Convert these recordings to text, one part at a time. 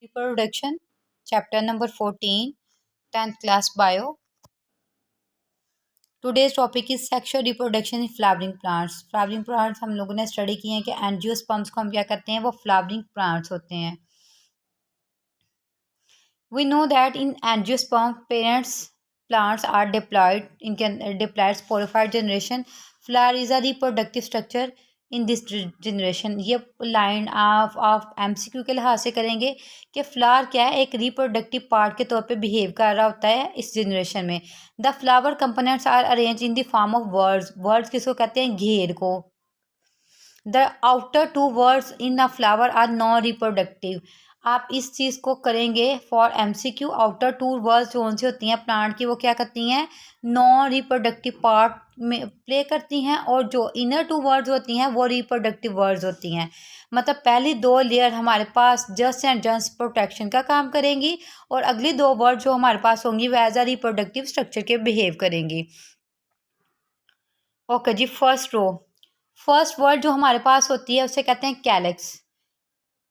Reproduction, chapter number 14, 10th class bio. Today's topic is sexual reproduction in flowering plants. Flowering plants हम लोगों ने study किए हैं कि एंजियोस्पर्म्स को हम क्या कहते हैं, वो फ्लावरिंग प्लांट्स होते हैं. We know that in angiosperm parents plants are diploid sporified generation. Flower is a reproductive structure in this generation. ये लाइन आप MCQ के लिहाज से करेंगे कि फ्लावर क्या है, एक रिप्रोडक्टिव पार्ट के तौर पे बिहेव कर रहा होता है इस जनरेशन में. The flower components are arrange in the form of whorls. Whorls किसको कहते हैं, घेर को. The outer two whorls in a flower are non reproductive. आप इस चीज़ को करेंगे for MCQ. Outer two whorls जो से होती हैं प्लांट की, वो क्या करती हैं, नॉन रिप्रोडक्टिव पार्ट में प्ले करती हैं, और जो इनर टू वर्ड्स होती हैं वो रिप्रोडक्टिव वर्ड्स होती हैं. मतलब पहली दो लेयर हमारे पास जस्ट एंड जस्ट प्रोटेक्शन का काम करेंगी, और अगली दो वर्ड जो हमारे पास होंगी वो एज अ रिप्रोडक्टिव स्ट्रक्चर के बिहेव करेंगी. ओके जी, फर्स्ट वर्ड जो हमारे पास होती है उसे कहते हैं कैलेक्स.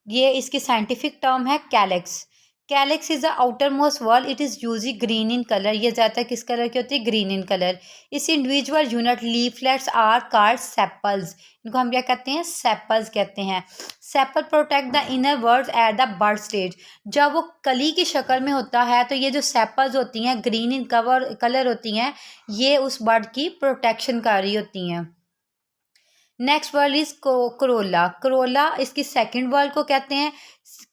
ये इसकी साइंटिफिक टर्म है calyx. Calyx is the outermost whorl. It is usually green in colour. ये ज़्यादातर किस कलर की होती है, ग्रीन इन कलर. इस individual unit leaflets are called sepals. इनको हम क्या कहते हैं, सेपल्स कहते हैं. Sepal protect the inner whorls at the bud stage. जब वो कली की शक्ल में होता है तो ये जो सेपल्स होती हैं, ग्रीन इन कलर होती हैं, ये उस बर्ड की प्रोटेक्शन कर रही होती हैं. Next whorl is corolla. Corolla इसकी सेकंड वर्ड को कहते हैं.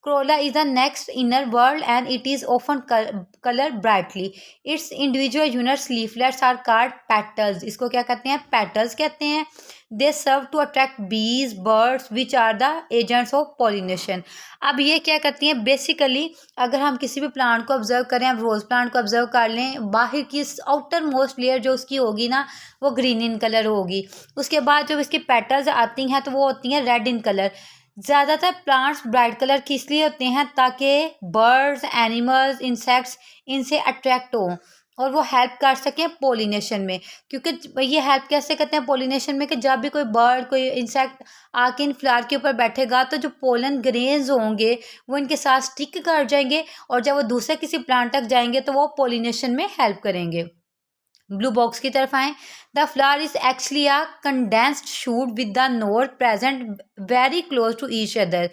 Corolla is the next inner whorl and it is often colour brightly. Its individual units leaflets are called petals. इसको क्या कहते हैं, पेटल्स कहते हैं. They serve to attract bees birds which are the agents of pollination. अब ये क्या करती हैं, बेसिकली अगर हम किसी भी प्लांट को ऑब्जर्व करें, अब रोज़ प्लांट को ऑब्जर्व कर लें, बाहर की आउटर मोस्ट लेयर जो उसकी होगी ना, वो ग्रीन इन कलर होगी. उसके बाद जब इसकी पेटल्स आती हैं तो वो होती हैं रेड इन कलर. ज़्यादातर प्लांट्स ब्राइट कलर की इसलिए होते हैं ताकि बर्ड्स, एनिमल्स, इंसेक्ट्स इनसे अट्रैक्ट हों और वो हेल्प कर सकें पोलिनेशन में. क्योंकि ये हेल्प कैसे करते हैं पोलिनेशन में, कि जब भी कोई बर्ड, कोई इंसेक्ट आके इन फ्लावर के ऊपर बैठेगा तो जो पोलन ग्रेन्स होंगे वो इनके साथ स्टिक कर जाएंगे, और जब वो दूसरे किसी प्लांट तक जाएंगे तो वो पोलिनेशन में हेल्प करेंगे. ब्लू बॉक्स की तरफ आएँ. The flower is actually a condensed shoot with the node present very close to each other.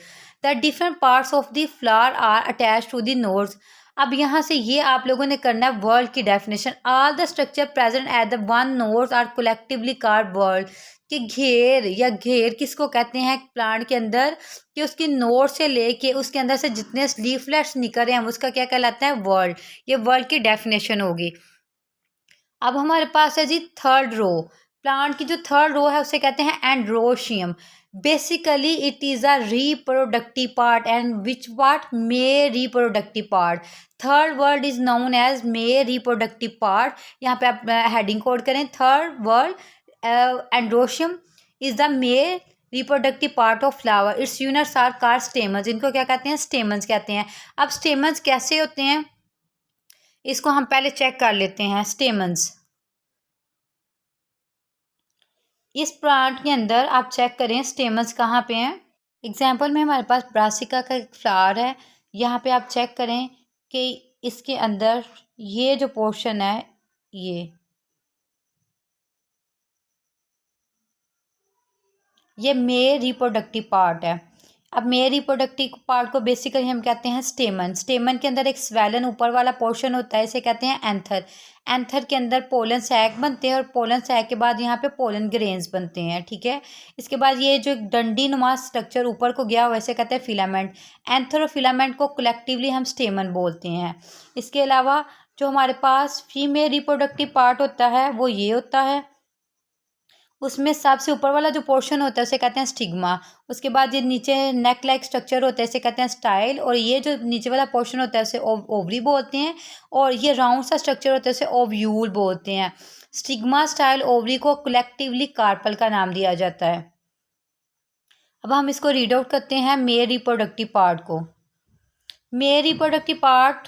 The different parts of the flower are attach to the nodes. अब यहाँ से ये आप लोगों ने करना है वर्ल्ड की definition. All the structure present at the one nodes are collectively called whorl. कि घेर या घेर किसको कहते हैं प्लांट के अंदर, कि उसकी नोड से लेके उसके अंदर से जितने लीफलेट्स निकल रहे हैं उसका क्या कहलाता है, वर्ल्ड. ये वर्ल्ड की डेफिनेशन होगी. अब हमारे पास है जी थर्ड रो. प्लांट की जो थर्ड रो है उसे कहते हैं androecium. Basically it is a reproductive part and which part, male reproductive part. Third whorl is known as male reproductive part. यहाँ पे आप हेडिंग कोड करें, third whorl androecium is the male reproductive part of flower. Its units are called stamens. इनको क्या कहते हैं, stamens कहते हैं. अब स्टेमन्स कैसे होते हैं इसको हम पहले चेक कर लेते हैं. स्टेमन्स इस प्लांट के अंदर आप चेक करें स्टेमन्स कहाँ पे हैं. एग्जाम्पल में हमारे पास ब्रासिका का एक फ्लावर है. यहाँ पे आप चेक करें कि इसके अंदर ये जो पोर्शन है, ये मे रिप्रोडक्टिव पार्ट है. अब मे रिप्रोडक्टिव पार्ट को बेसिकली हम कहते हैं स्टेमन. स्टेमन के अंदर एक स्वेलन ऊपर वाला पोर्शन होता है, इसे कहते हैं एंथर. एंथर के अंदर पोलन सैक बनते हैं, और पोलन सैक के बाद यहाँ पे पोलन ग्रेन्स बनते हैं. ठीक है. इसके बाद ये जो डंडी नुमा स्ट्रक्चर ऊपर को गया हुआ इसे कहते हैं फिलामेंट. एंथर और फिलामेंट को कलेक्टिवली हम स्टेमन बोलते हैं. इसके अलावा जो हमारे पास फीमेल रिप्रोडक्टिव पार्ट होता है वो ये होता है. उसमें सबसे ऊपर वाला जो पोर्शन होता है उसे कहते हैं स्टिग्मा. उसके बाद ये नीचे नेक लाइक स्ट्रक्चर होता है, इसे कहते हैं स्टाइल. और ये जो नीचे वाला पोर्शन होता है उसे ओवरी बोलते हैं. और ये राउंड सा स्ट्रक्चर होता है उसे ओव्यूल बोलते हैं. स्टिग्मा, स्टाइल, ओवरी को कलेक्टिवली कार्पल का नाम दिया जाता है. अब हम इसको रीड आउट करते हैं मेल रिप्रोडक्टिव पार्ट को. Male reproductive part,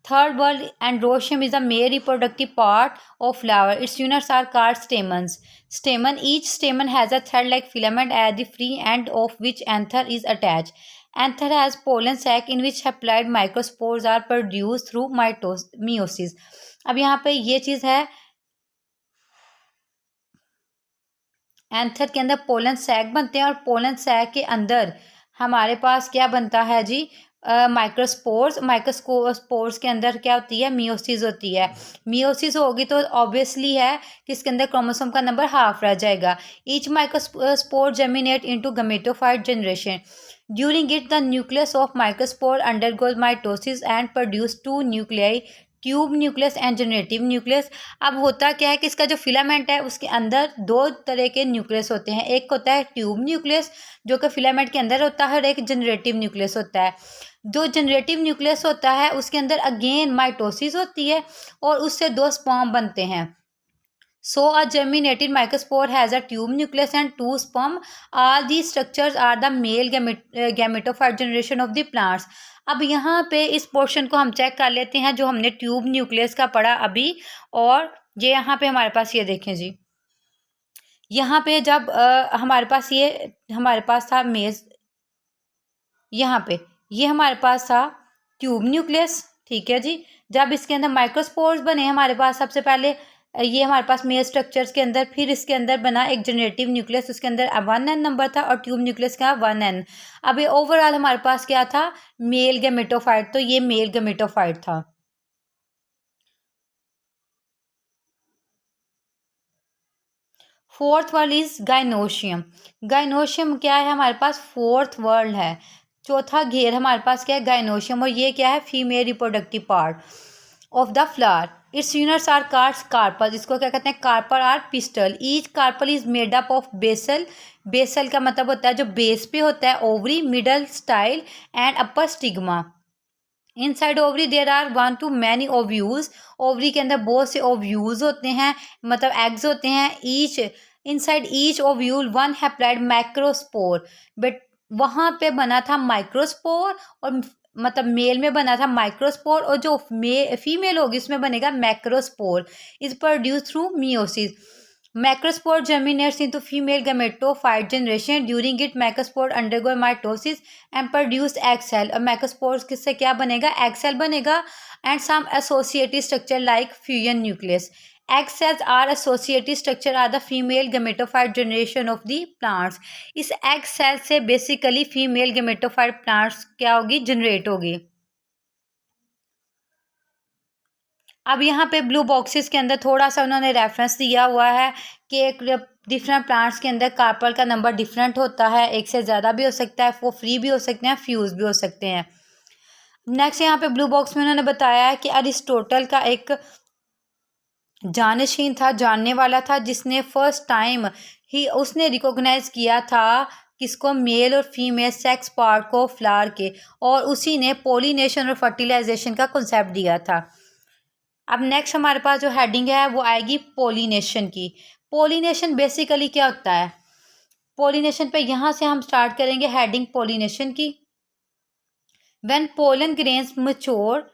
third word androecium is the male reproductive part of flower. Its units are called stamens. Stamen. Each stamen has a thread-like filament at the free end of which anther is attached. Anther has pollen sac in which haploid microspores are produce through meiosis. अब यहाँ पे ये चीज़ है, anther के अंदर pollen sac बनते हैं और पोलन सैक के अंदर हमारे पास क्या बनता है जी, माइक्रोस्पोर्स। माइक्रोस्पोर्स के अंदर क्या होती है, मियोसिस होती है। मियोसिस होगी तो ऑब्वियसली है कि इसके अंदर क्रोमोसोम का नंबर हाफ रह जाएगा। Each microspore germinate into gametophyte generation. During it the nucleus of microspore undergoes mitosis and produce two nuclei, tube nucleus and generative nucleus. अब होता क्या है कि इसका जो फिलामेंट है उसके अंदर दो तरह के न्यूक्लियस होते हैं। एक होता है ट्यूब न्यूक्लियस जो कि फिलामेंट के अंदर होता है, और एक जनरेटिव न्यूक्लियस होता है। जो जनरेटिव न्यूक्लियस होता है उसके अंदर अगेन माइटोसिस होती है और उससे दो स्पर्म बनते हैं। So a germinated microspore has a tube nucleus and two sperm. All these structures are the male gametophyte generation of the plants. अब यहाँ पे इस पोर्शन को हम चेक कर लेते हैं जो हमने ट्यूब न्यूक्लियस का पढ़ा अभी। और ये यहाँ पे हमारे पास ये देखें जी, यहाँ पे जब हमारे पास था मेज, यहाँ पे ये हमारे पास था ट्यूब न्यूक्लियस, ठीक है जी। जब इसके अंदर माइक्रोस्पोर्स बने हमारे पास, सबसे पहले ये हमारे पास मेल स्ट्रक्चर्स के अंदर, फिर इसके अंदर बना एक जनरेटिव न्यूक्लियस, उसके अंदर 1n नंबर था और ट्यूब न्यूक्लियस का 1n। अब ये ओवरऑल हमारे पास क्या था, मेल गैमेटोफाइट, तो ये मेल गैमेटोफाइट था। Fourth world is gynoecium. Gynoecium क्या है, हमारे पास फोर्थ वर्ल्ड है, चौथा घेर हमारे पास क्या है, गाइनोशियम। और ये क्या है, female reproductive part of the flower. Its units are carpel, इसको क्या कहते हैं, carpel are pistil. Each carpel is made up of basal. Basal का मतलब होता है जो बेस पे होता है, ovary, middle style and upper stigma. Inside ovary there are 1 to many ovules. Ovary के अंदर बहुत से ओव्यूल्स होते हैं, मतलब एग्स होते हैं। Each inside each ovule 1 haploid microspore. But वहाँ पे बना था माइक्रोस्पोर, और मतलब मेल में बना था माइक्रोस्पोर, और जो फीमेल होगी उसमें बनेगा macrospore. Is produce through meiosis. Macrospore germinates into female gametophyte generation. During it, macrospore undergo mitosis and produce egg cell. और macrospores किससे क्या बनेगा, egg cell बनेगा and some associated structure like fusion nucleus. Egg cells are associated structure are the female gametophyte generation of the plants. इस egg cell से basically female gametophyte plants क्या होगी, generate होगी। अब यहाँ पे ब्लू बॉक्सेस के अंदर थोड़ा सा उन्होंने रेफरेंस दिया हुआ है कि एक डिफरेंट प्लांट्स के अंदर कार्पल का नंबर डिफरेंट होता है, एक से ज़्यादा भी हो सकता है, वो फ्री भी हो सकते हैं, फ्यूज़ भी हो सकते हैं। नेक्स्ट यहाँ पे ब्लू बॉक्स में उन्होंने बताया है कि अरिस्टोटल का एक जानशीन था, जानने वाला था, जिसने फर्स्ट टाइम ही उसने रिकॉग्नाइज किया था किसको, मेल और फीमेल सेक्स पार्ट को फ्लावर के, और उसी ने पोलिनेशन और फर्टिलाइजेशन का कॉन्सेप्ट दिया था। अब नेक्स्ट हमारे पास जो हेडिंग है वो आएगी पोलिनेशन की। पोलिनेशन बेसिकली क्या होता है, पोलिनेशन पे यहाँ से हम स्टार्ट करेंगे हेडिंग पोलिनेशन की। When pollen grains mature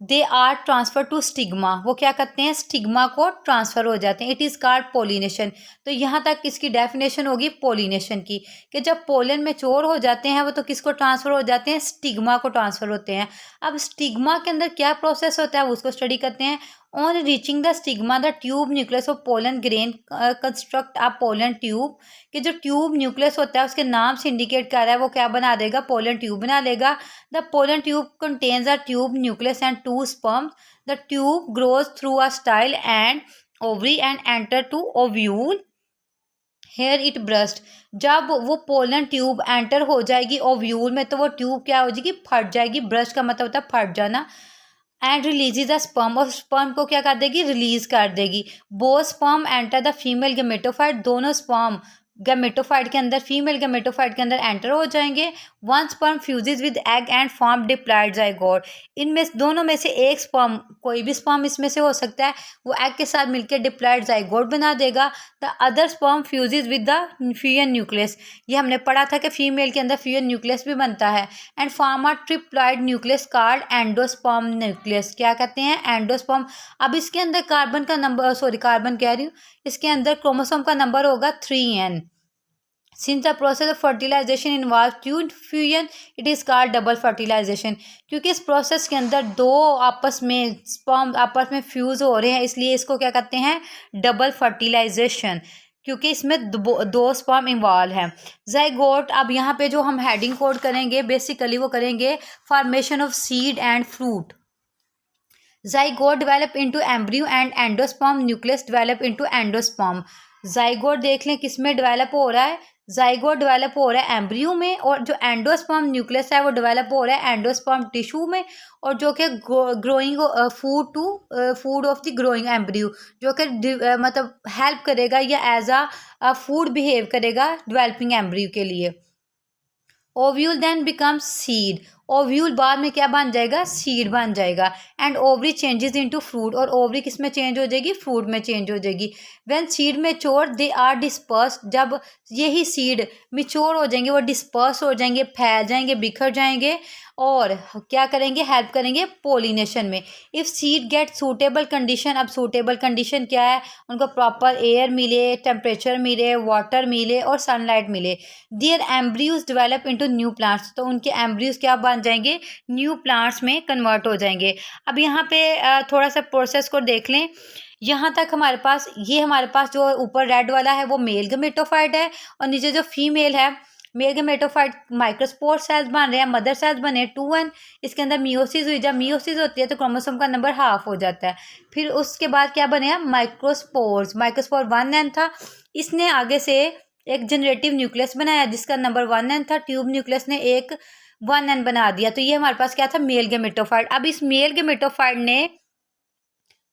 they are transfer to stigma, वो क्या करते हैं, स्टिग्मा को ट्रांसफर हो जाते हैं। It is called pollination. तो यहाँ तक इसकी डेफिनेशन होगी पोलिनेशन की, कि जब पोलन मैच्योर हो जाते हैं वो तो किसको ट्रांसफ़र हो जाते हैं, स्टिग्मा को ट्रांसफ़र होते हैं। अब स्टिग्मा के अंदर क्या प्रोसेस होता है वो उसको स्टडी करते हैं। On reaching the stigma the tube nucleus of pollen grain construct a pollen tube, कि जो ट्यूब न्यूक्लियस होता है उसके नाम से इंडिकेट कर रहा है वो क्या बना देगा, पोलन ट्यूब बना लेगा। The pollen tube contains a tube nucleus and two sperms. The tube grows through a style and ovary and enter to ovule. Here it burst, जब वो पोलन ट्यूब एंटर हो जाएगी ओव्यूल में तो वो tube क्या हो जाएगी, फट जाएगी। ब्रस्ट का मतलब होता है फट जाना। एंड रिलीज द स्पर्म, और स्पर्म को क्या कर देगी, रिलीज कर देगी। Both sperm enter the female gametophyte, दोनों स्पर्म गैमेटोफाइट के अंदर, फीमेल गैमेटोफाइट के अंदर एंटर हो जाएंगे। One sperm fuses with egg and form diploid zygote. इनमें दोनों में से एक स्पर्म, कोई भी स्पर्म इसमें से हो सकता है, वो एग के साथ मिलकर डिप्लॉयड जाइगोट बना देगा। The other sperm fuses with the fusion nucleus, ये हमने पढ़ा था कि फीमेल के अंदर फ्यूजन न्यूक्लियस भी बनता है। And form a triploid nucleus called endosperm nucleus, क्या कहते हैं, एंडोस्पर्म। अब इसके अंदर कार्बन का नंबर, सॉरी कार्बन कह रही हूँ, इसके अंदर क्रोमोसोम का नंबर होगा 3n। Since the process of fertilization involves two fusion, it is called double fertilization. क्योंकि इस प्रोसेस के अंदर दो आपस में स्पर्म आपस में फ्यूज हो रहे हैं, इसलिए इसको क्या कहते हैं, डबल फर्टिलाइजेशन, क्योंकि इसमें दो स्पर्म इन्वॉल्व हैं. जाइगोट, अब यहाँ पे जो हम हेडिंग कोड करेंगे बेसिकली वो करेंगे formation of seed and fruit. zygote develop into embryo and endosperm nucleus develop into endosperm. zygote देख लें किस में डेवलप हो रहा है, zygote डेवलप हो रहा है एम्ब्रियो में, और जो एंडोस्पर्म न्यूक्लियस है वो डेवलप हो रहा है एंडोस्पर्म टिश्यू में, और जो कि growing food of the growing embryo, जो कि मतलब हेल्प करेगा या एज अ फूड बिहेव करेगा डेवलपिंग एम्ब्रियो के लिए. Ovule then becomes seed. Ovule बाद में क्या बन जाएगा, सीड बन जाएगा. And ovary changes into fruit, और ओवरी किस में चेंज हो जाएगी, फ्रूट में चेंज हो जाएगी. When seed mature they are disperse. जब यही सीड मैच्योर हो जाएंगे वो डिस्पर्स हो जाएंगे, फैल जाएंगे, बिखर जाएंगे, और क्या करेंगे, हेल्प करेंगे पोलिनेशन में. If seed get suitable condition, अब सूटेबल कंडीशन क्या है, उनको प्रॉपर एयर मिले, टेम्परेचर मिले, वाटर मिले और सनलाइट मिले. Their embryos develop into new plants, तो उनके एम्ब्रियोज क्या बन जाएंगे, न्यू प्लांट्स में कन्वर्ट हो जाएंगे. अब यहाँ पे थोड़ा सा प्रोसेस को देख लें. यहाँ तक हमारे पास जो ऊपर रेड वाला है वो मेल गमेटोफाइट है, और नीचे जो फीमेल है मेल गमेटोफाइट माइक्रोस्पोर सेल्स बन रहे हैं, मदर सेल्स बने 2n. इसके अंदर मियोसिस हुई, जब मियोसिस होती है तो क्रोमोसोम का नंबर हाफ हो जाता है. फिर उसके बाद क्या बने हैं, माइक्रोस्पोर 1n था, इसने आगे से एक जनरेटिव न्यूक्लियस बनाया जिसका नंबर 1n था, ट्यूब न्यूक्लियस ने एक 1n बना दिया. तो ये हमारे पास क्या था, मेल गमेटोफाइट. अब इस मेल गमेटोफाइट ने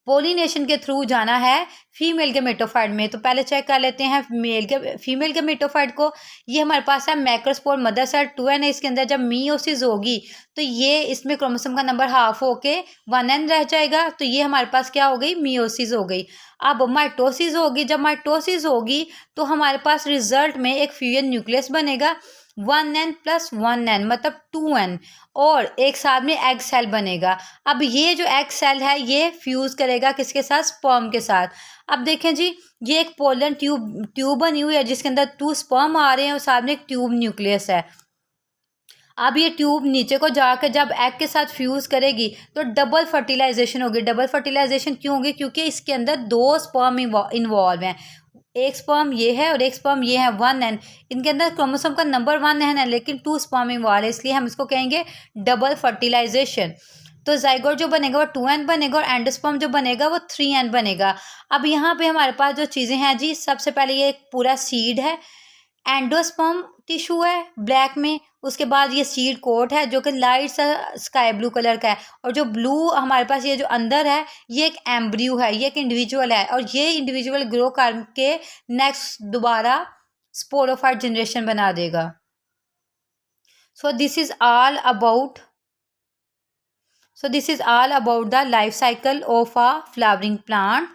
पोलिनेशन के थ्रू जाना है फीमेल गमेटोफाइट में. तो पहले चेक कर लेते हैं फीमेल गमेटोफाइट को. ये हमारे पास है मैक्रोस्पोर मदर सेल 2n है, इसके अंदर जब मियोसिस होगी तो ये इसमें क्रोमोसोम का नंबर हाफ होके 1n रह जाएगा. तो ये हमारे पास क्या हो गई, मियोसिस हो गई. अब माइटोसिस होगी, जब माइटोसिस होगी तो हमारे पास रिजल्ट में एक फ्यूजन न्यूक्लियस बनेगा 1n + 1n मतलब 2n, और एक साथ में एग सेल बनेगा. अब ये जो एग सेल है ये फ्यूज करेगा किसके साथ, स्पर्म के साथ. अब देखें जी, ये एक पोलन ट्यूब बनी हुई है जिसके अंदर 2 स्पर्म आ रहे हैं और साथ में एक ट्यूब न्यूक्लियस है. अब ये ट्यूब नीचे को जाकर जब एग के साथ फ्यूज करेगी तो डबल फर्टिलाइजेशन होगी. डबल फर्टिलाइजेशन क्यों होगी, क्योंकि इसके अंदर 2 स्पर्म इन्वॉल्व हैं. एक स्पर्म ये है और एक स्पर्म ये है 1n. इनके अंदर क्रोमोसोम का नंबर 1n है लेकिन 2 स्पर्म इन्वॉल्व है, इसलिए हम इसको कहेंगे डबल फर्टिलाइजेशन. तो जाइगोट जो बनेगा वो 2n बनेगा और एंडोस्पर्म जो बनेगा वो 3n बनेगा. अब यहाँ पे हमारे पास जो चीज़ें हैं जी, सबसे पहले ये एक पूरा सीड है, एंडोस्पर्म टिश्यू है ब्लैक में, उसके बाद ये सीड कोट है जो कि लाइट सा स्काई ब्लू कलर का है, और जो ब्लू हमारे पास ये जो अंदर है ये एक एम्ब्रियो है, ये एक इंडिविजुअल है, और ये इंडिविजुअल ग्रो करके नेक्स्ट दोबारा स्पोरोफाइट जनरेशन बना देगा. So this is all about the life cycle of a flowering plant.